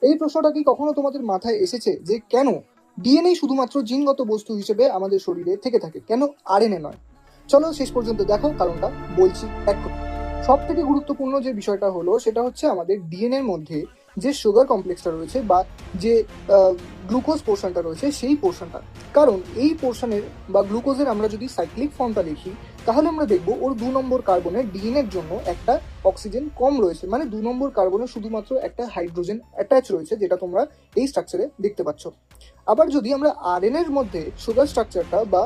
এই প্রশ্নটা কি কখনো তোমাদের মাথায় এসেছে যে কেন ডিএনএ শুধুমাত্র জিনগত বস্তু হিসেবে আমাদের শরীরে থেকে থাকে, কেন আরএনএ নয়? চলো শেষ পর্যন্ত দেখো, কারণটা বলছি এখন। সব থেকে গুরুত্বপূর্ণ যে বিষয়টা হলো সেটা হচ্ছে আমাদের ডিএনএ এর মধ্যে যে সুগার কমপ্লেক্সটা রয়েছে বা যে গ্লুকোজ পোর্শনটা রয়েছে সেই পোর্শনটা। কারণ এই পোর্শনের বা গ্লুকোজের আমরা যদি সাইক্লিক ফর্মটা দেখি তাহলে আমরা দেখবো ওর 2 নম্বর কার্বনের ডিএনএর জন্য একটা অক্সিজেন কম রয়েছে, মানে 2 নম্বর কার্বনে শুধুমাত্র একটা হাইড্রোজেন অ্যাটাচ রয়েছে, যেটা তোমরা এই স্ট্রাকচারে দেখতে পাচ্ছ। আবার যদি আমরা আরএনএ এর মধ্যে সুগার স্ট্রাকচারটা বা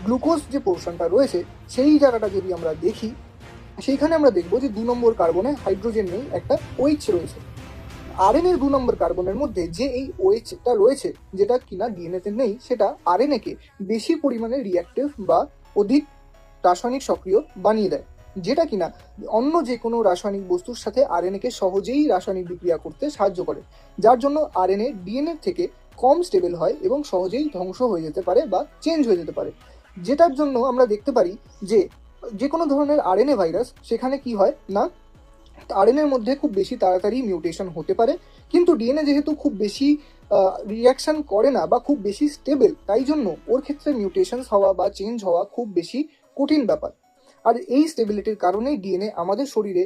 গ্লুকোজ যে পোর্শনটা রয়েছে সেই জায়গাটা যদি আমরা দেখি, সেইখানে আমরা দেখবো যে 2 নম্বর কার্বনে হাইড্রোজেন নেই, একটা ওএইচ রয়েছে। আরএনএ এর 2 নম্বর কার্বনের মধ্যে যে এই ওএইচটা রয়েছে, যেটা কিনা ডিএনএ তে নেই, সেটা আরএনএ কে বেশি পরিমাণে রিঅ্যাক্টিভ বা অধিক রাসায়নিক সক্রিয় বানিয়ে দেয়, যেটা কিনা অন্য যে কোনো রাসায়নিক বস্তুর সাথে আরএনএ কে সহজেই রাসায়নিক বিক্রিয়া করতে সাহায্য করে, যার জন্য আরএনএ ডিএনএ থেকে কম স্টেবল হয় এবং সহজেই ধ্বংস হয়ে যেতে পারে বা চেঞ্জ হয়ে যেতে পারে। যেটার জন্য আমরা দেখতে পারি যে যে কোনো ধরনের আরএনএ ভাইরাস, সেখানে কি হয় না, আরএনএর মধ্যে খুব বেশি তাড়াতাড়ি মিউটেশন হতে পারে, কিন্তু ডিএনএ যেহেতু খুব বেশি রিয়াকশন করে না বা খুব বেশি স্টেবল, তাই জন্য ওর ক্ষেত্রে মিউটেশনস হওয়া বা চেঞ্জ হওয়া খুব বেশি কঠিন ব্যাপার। আর এই স্টেবিলিটির কারণেই ডিএনএ আমাদের শরীরে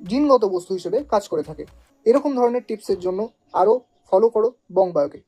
জিনগত বস্তু হিসেবে কাজ করে থাকে। এরকম ধরনের টিপসের জন্য আরও ফলো করো বং বায়োকে।